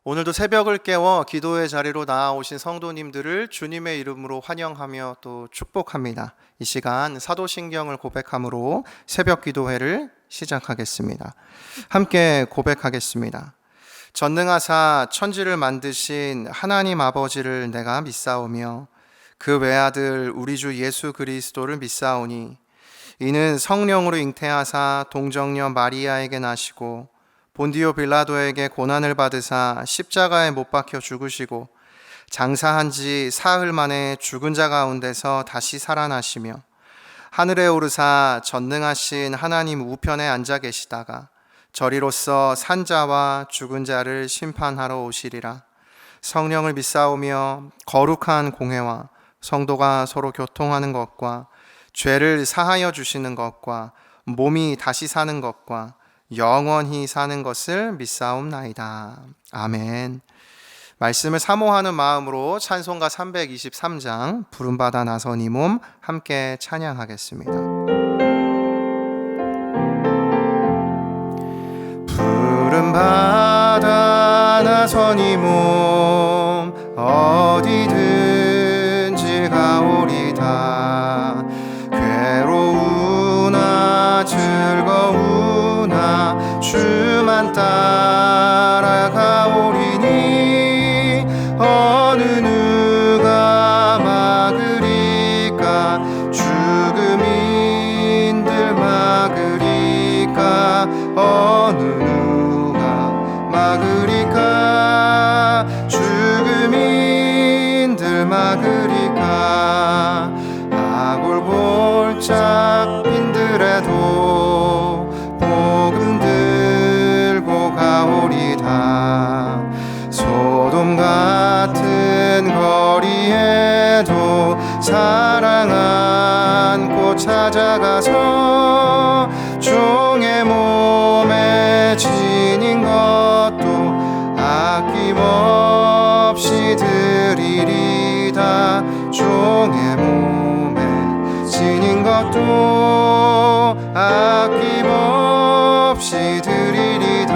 오늘도 새벽을 깨워 기도의 자리로 나아오신 성도님들을 주님의 이름으로 환영하며 또 축복합니다. 이 시간 사도신경을 고백함으로 새벽 기도회를 시작하겠습니다. 함께 고백하겠습니다. 전능하사 천지를 만드신 하나님 아버지를 내가 믿사오며 그 외아들 우리 주 예수 그리스도를 믿사오니 이는 성령으로 잉태하사 동정녀 마리아에게 나시고 본디오 빌라도에게 고난을 받으사 십자가에 못 박혀 죽으시고 장사한 지 사흘 만에 죽은 자 가운데서 다시 살아나시며 하늘에 오르사 전능하신 하나님 우편에 앉아 계시다가 저리로서 산자와 죽은 자를 심판하러 오시리라. 성령을 믿사오며 거룩한 공회와 성도가 서로 교통하는 것과 죄를 사하여 주시는 것과 몸이 다시 사는 것과 영원히 사는 것을 믿사옵나이다. 아멘. 말씀을 사모하는 마음으로 찬송가 323장 부름받아 나선 이 몸 함께 찬양하겠습니다. 부름받아 나선 이 몸 어디든지 가오리다. 괴로우나 즐거우나 주만 따라가오리니 어느 누가 막으리까. 죽음인들 막으리까. 어느 누가 막으리까. 죽음인들 막으리까. 아골골짝 빈들에도 복음 들고 가오리다. 소돔 같은 거리에도 사랑 안고 찾아가서 종의 몸에 지닌 것도 아낌없이 드리리다. 종의 몸에 지닌 것도 아낌없이 드리리다.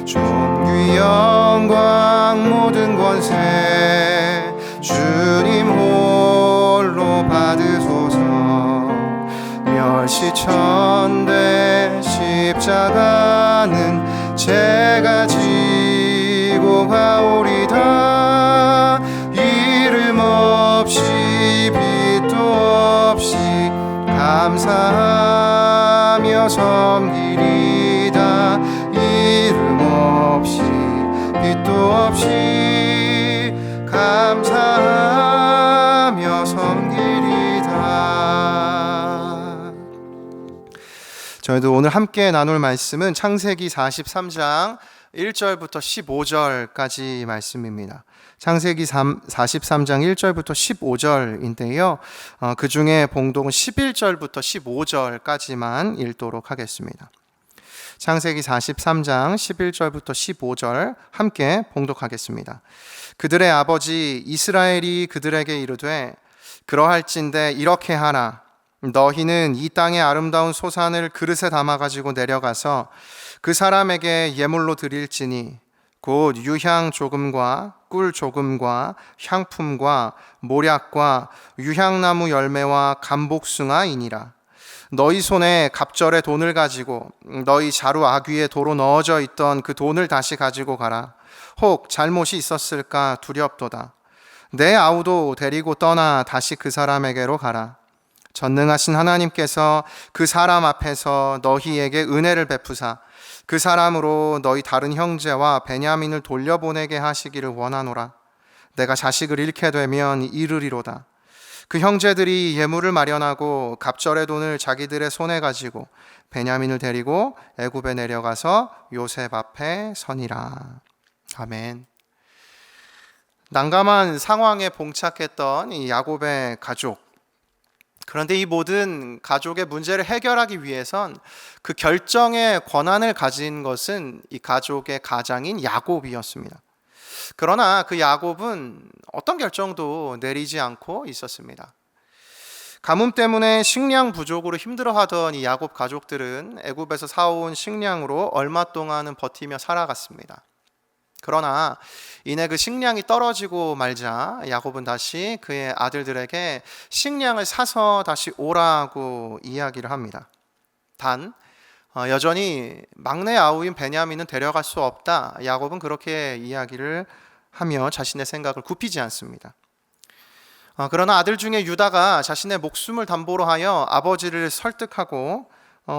존귀 영광 모든 권세 주님 홀로 받으소서. 멸시천대 십자가는 제가 지고 가오리다. 이름 없이 빛도 없이 감사하며 섬기리다. 이름 없이 빛도 없이 감사하며 섬기리다. 저희도 오늘 함께 나눌 말씀은 창세기 43장 1절부터 15절까지 말씀입니다. 창세기 43장 1절부터 15절인데요. 그 중에 봉독은 11절부터 15절까지만 읽도록 하겠습니다. 창세기 43장 11절부터 15절 함께 봉독하겠습니다. 그들의 아버지 이스라엘이 그들에게 이르되 그러할진대 이렇게 하라. 너희는 이 땅의 아름다운 소산을 그릇에 담아가지고 내려가서 그 사람에게 예물로 드릴지니 곧 유향 조금과 꿀 조금과 향품과 모략과 유향나무 열매와 감복숭아이니라. 너희 손에 갑절의 돈을 가지고 너희 자루 아귀에 도로 넣어져 있던 그 돈을 다시 가지고 가라. 혹 잘못이 있었을까 두렵도다. 내 아우도 데리고 떠나 다시 그 사람에게로 가라. 전능하신 하나님께서 그 사람 앞에서 너희에게 은혜를 베푸사 그 사람으로 너희 다른 형제와 베냐민을 돌려보내게 하시기를 원하노라. 내가 자식을 잃게 되면 이르리로다. 그 형제들이 예물을 마련하고 갑절의 돈을 자기들의 손에 가지고 베냐민을 데리고 애굽에 내려가서 요셉 앞에 서니라. 아멘. 난감한 상황에 봉착했던 이 야곱의 가족. 그런데 이 모든 가족의 문제를 해결하기 위해선 그 결정의 권한을 가진 것은 이 가족의 가장인 야곱이었습니다. 그러나 그 야곱은 어떤 결정도 내리지 않고 있었습니다. 가뭄 때문에 식량 부족으로 힘들어하던 이 야곱 가족들은 애굽에서 사온 식량으로 얼마 동안은 버티며 살아갔습니다. 그러나 이내 그 식량이 떨어지고 말자 야곱은 다시 그의 아들들에게 식량을 사서 다시 오라고 이야기를 합니다. 단 여전히 막내 아우인 베냐민은 데려갈 수 없다. 야곱은 그렇게 이야기를 하며 자신의 생각을 굽히지 않습니다. 그러나 아들 중에 유다가 자신의 목숨을 담보로 하여 아버지를 설득하고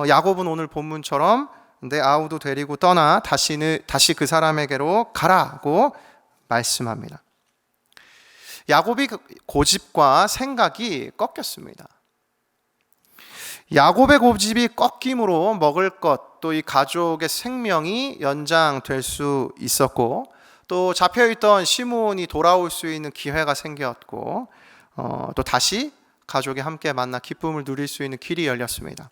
야곱은 오늘 본문처럼 내 아우도 데리고 떠나 다시 그 사람에게로 가라고 말씀합니다. 야곱이 고집과 생각이 꺾였습니다. 야곱의 고집이 꺾임으로 먹을 것, 또 이 가족의 생명이 연장될 수 있었고, 또 잡혀있던 시므온이 돌아올 수 있는 기회가 생겼고, 또 다시 가족이 함께 만나 기쁨을 누릴 수 있는 길이 열렸습니다.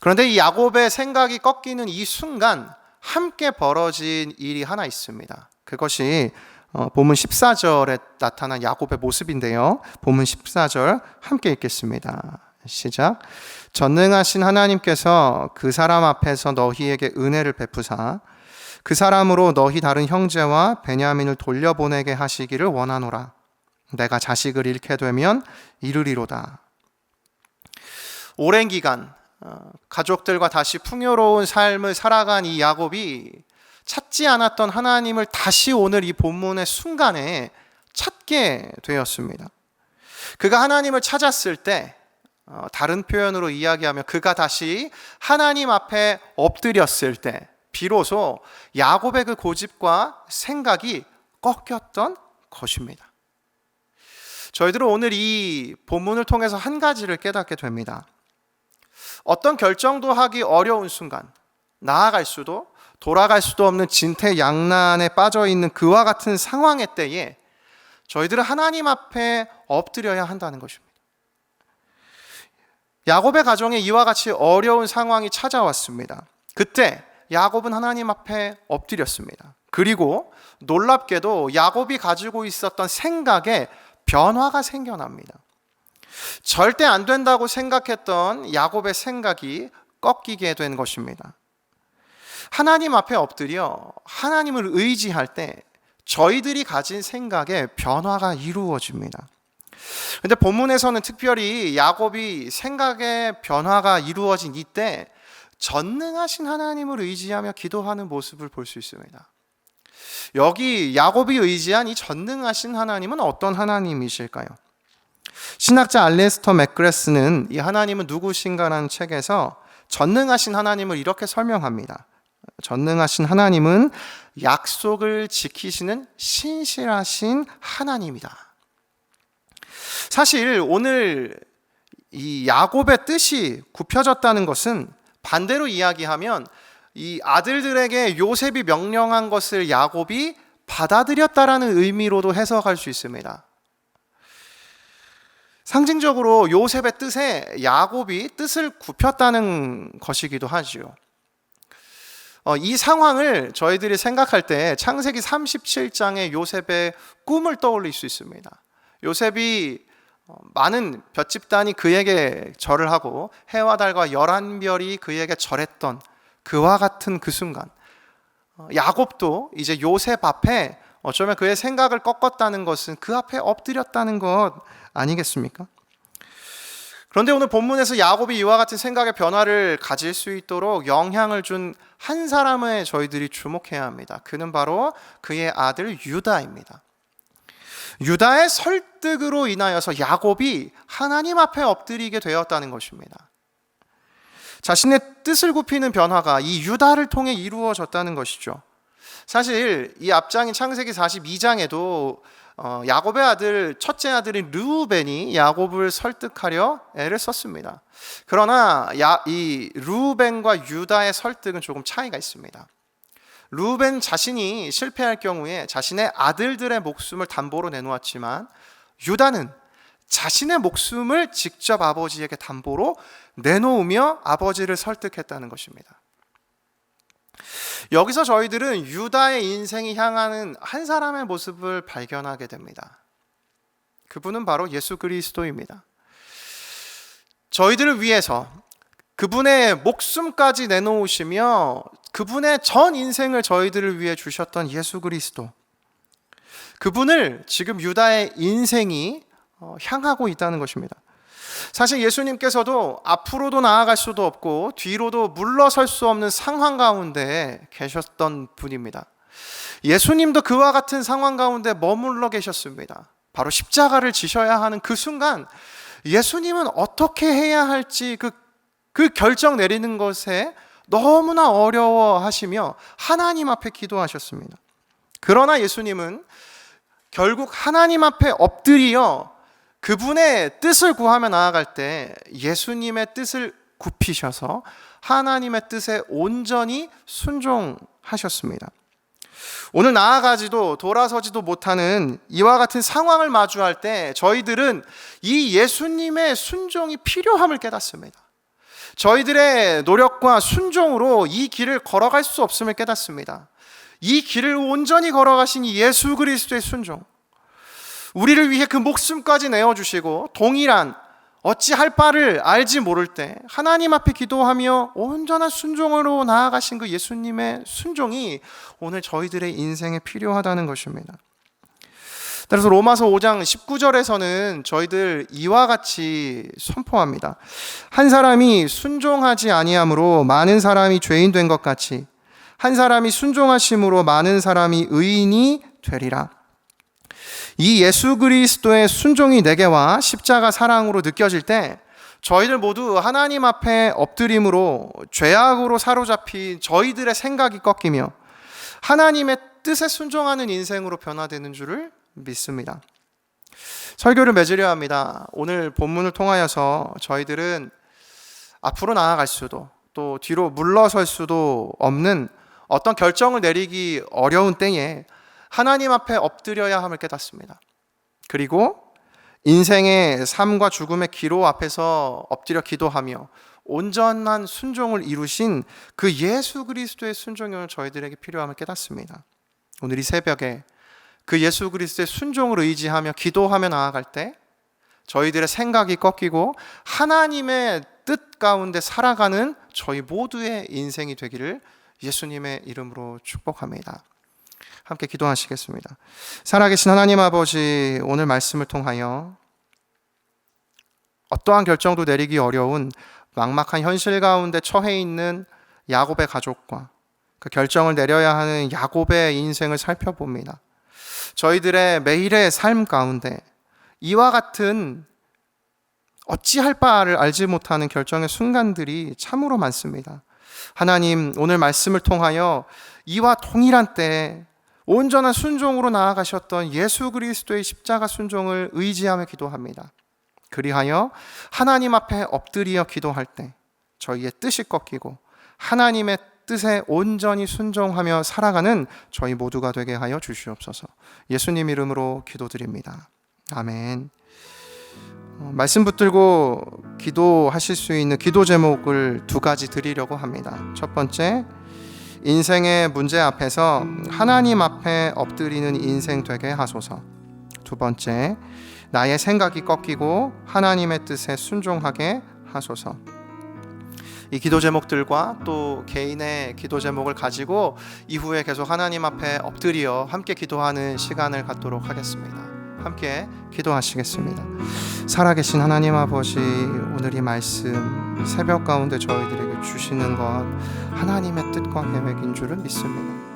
그런데 이 야곱의 생각이 꺾이는 이 순간 함께 벌어진 일이 하나 있습니다. 그것이 본문 14절에 나타난 야곱의 모습인데요. 본문 14절 함께 읽겠습니다. 시작. 전능하신 하나님께서 그 사람 앞에서 너희에게 은혜를 베푸사 그 사람으로 너희 다른 형제와 베냐민을 돌려보내게 하시기를 원하노라. 내가 자식을 잃게 되면 이르리로다. 오랜 기간 가족들과 다시 풍요로운 삶을 살아간 이 야곱이 찾지 않았던 하나님을 다시 오늘 이 본문의 순간에 찾게 되었습니다. 그가 하나님을 찾았을 때, 다른 표현으로 이야기하면 그가 다시 하나님 앞에 엎드렸을 때 비로소 야곱의 그 고집과 생각이 꺾였던 것입니다. 저희들은 오늘 이 본문을 통해서 한 가지를 깨닫게 됩니다. 어떤 결정도 하기 어려운 순간, 나아갈 수도 돌아갈 수도 없는 진퇴양난에 빠져 있는 그와 같은 상황의 때에 저희들은 하나님 앞에 엎드려야 한다는 것입니다. 야곱의 가정에 이와 같이 어려운 상황이 찾아왔습니다. 그때 야곱은 하나님 앞에 엎드렸습니다. 그리고 놀랍게도 야곱이 가지고 있었던 생각에 변화가 생겨납니다. 절대 안 된다고 생각했던 야곱의 생각이 꺾이게 된 것입니다. 하나님 앞에 엎드려 하나님을 의지할 때 저희들이 가진 생각에 변화가 이루어집니다. 그런데 본문에서는 특별히 야곱이 생각의 변화가 이루어진 이때 전능하신 하나님을 의지하며 기도하는 모습을 볼 수 있습니다. 여기 야곱이 의지한 이 전능하신 하나님은 어떤 하나님이실까요? 신학자 알리스터 맥그레스는 이 하나님은 누구신가라는 책에서 전능하신 하나님을 이렇게 설명합니다. 전능하신 하나님은 약속을 지키시는 신실하신 하나님이다. 사실 오늘 이 야곱의 뜻이 굽혀졌다는 것은 반대로 이야기하면 이 아들들에게 요셉이 명령한 것을 야곱이 받아들였다라는 의미로도 해석할 수 있습니다. 상징적으로 요셉의 뜻에 야곱이 뜻을 굽혔다는 것이기도 하죠. 이 상황을 저희들이 생각할 때 창세기 37장의 요셉의 꿈을 떠올릴 수 있습니다. 요셉이 많은 볕 집단이 그에게 절을 하고 해와 달과 11별이 그에게 절했던 그와 같은 그 순간, 야곱도 이제 요셉 앞에 어쩌면 그의 생각을 꺾었다는 것은 그 앞에 엎드렸다는 것 아니겠습니까? 그런데 오늘 본문에서 야곱이 이와 같은 생각의 변화를 가질 수 있도록 영향을 준 한 사람을 저희들이 주목해야 합니다. 그는 바로 그의 아들 유다입니다. 유다의 설득으로 인하여서 야곱이 하나님 앞에 엎드리게 되었다는 것입니다. 자신의 뜻을 굽히는 변화가 이 유다를 통해 이루어졌다는 것이죠. 사실 이 앞장인 창세기 42장에도 야곱의 아들, 첫째 아들인 르우벤이 야곱을 설득하려 애를 썼습니다. 그러나 이 르우벤과 유다의 설득은 조금 차이가 있습니다. 르우벤 자신이 실패할 경우에 자신의 아들들의 목숨을 담보로 내놓았지만 유다는 자신의 목숨을 직접 아버지에게 담보로 내놓으며 아버지를 설득했다는 것입니다. 여기서 저희들은 유다의 인생이 향하는 한 사람의 모습을 발견하게 됩니다. 그분은 바로 예수 그리스도입니다. 저희들을 위해서 그분의 목숨까지 내놓으시며 그분의 전 인생을 저희들을 위해 주셨던 예수 그리스도, 그분을 지금 유다의 인생이 향하고 있다는 것입니다. 사실 예수님께서도 앞으로도 나아갈 수도 없고 뒤로도 물러설 수 없는 상황 가운데 계셨던 분입니다. 예수님도 그와 같은 상황 가운데 머물러 계셨습니다. 바로 십자가를 지셔야 하는 그 순간 예수님은 어떻게 해야 할지 그 결정 내리는 것에 너무나 어려워하시며 하나님 앞에 기도하셨습니다. 그러나 예수님은 결국 하나님 앞에 엎드려 그분의 뜻을 구하며 나아갈 때 예수님의 뜻을 굽히셔서 하나님의 뜻에 온전히 순종하셨습니다. 오늘 나아가지도 돌아서지도 못하는 이와 같은 상황을 마주할 때 저희들은 이 예수님의 순종이 필요함을 깨닫습니다. 저희들의 노력과 순종으로 이 길을 걸어갈 수 없음을 깨닫습니다. 이 길을 온전히 걸어가신 예수 그리스도의 순종, 우리를 위해 그 목숨까지 내어주시고 동일한 어찌할 바를 알지 모를 때 하나님 앞에 기도하며 온전한 순종으로 나아가신 그 예수님의 순종이 오늘 저희들의 인생에 필요하다는 것입니다. 따라서 로마서 5장 19절에서는 저희들 이와 같이 선포합니다. 한 사람이 순종하지 아니함으로 많은 사람이 죄인 된 것 같이 한 사람이 순종하심으로 많은 사람이 의인이 되리라. 이 예수 그리스도의 순종이 내게와 십자가 사랑으로 느껴질 때 저희들 모두 하나님 앞에 엎드림으로 죄악으로 사로잡힌 저희들의 생각이 꺾이며 하나님의 뜻에 순종하는 인생으로 변화되는 줄을 믿습니다. 설교를 맺으려 합니다. 오늘 본문을 통하여서 저희들은 앞으로 나아갈 수도 또 뒤로 물러설 수도 없는 어떤 결정을 내리기 어려운 때에 하나님 앞에 엎드려야 함을 깨닫습니다. 그리고 인생의 삶과 죽음의 기로 앞에서 엎드려 기도하며 온전한 순종을 이루신 그 예수 그리스도의 순종이 저희들에게 필요함을 깨닫습니다. 오늘 이 새벽에 그 예수 그리스도의 순종을 의지하며 기도하며 나아갈 때 저희들의 생각이 꺾이고 하나님의 뜻 가운데 살아가는 저희 모두의 인생이 되기를 예수님의 이름으로 축복합니다. 함께 기도하시겠습니다. 살아계신 하나님 아버지, 오늘 말씀을 통하여 어떠한 결정도 내리기 어려운 막막한 현실 가운데 처해 있는 야곱의 가족과 그 결정을 내려야 하는 야곱의 인생을 살펴봅니다. 저희들의 매일의 삶 가운데 이와 같은 어찌할 바를 알지 못하는 결정의 순간들이 참으로 많습니다. 하나님, 오늘 말씀을 통하여 이와 동일한 때에 온전한 순종으로 나아가셨던 예수 그리스도의 십자가 순종을 의지하며 기도합니다. 그리하여 하나님 앞에 엎드려 기도할 때 저희의 뜻이 꺾이고 하나님의 뜻에 온전히 순종하며 살아가는 저희 모두가 되게 하여 주시옵소서. 예수님 이름으로 기도드립니다. 아멘. 말씀 붙들고 기도하실 수 있는 기도 제목을 두 가지 드리려고 합니다. 첫 번째, 인생의 문제 앞에서 하나님 앞에 엎드리는 인생 되게 하소서. 두 번째, 나의 생각이 꺾이고 하나님의 뜻에 순종하게 하소서. 이 기도 제목들과 또 개인의 기도 제목을 가지고 이후에 계속 하나님 앞에 엎드려 함께 기도하는 시간을 갖도록 하겠습니다. 함께 기도하시겠습니다. 살아계신 하나님 아버지, 오늘 이 말씀 새벽 가운데 저희들에게 주시는 것 하나님의 뜻과 계획인 줄을 믿습니다.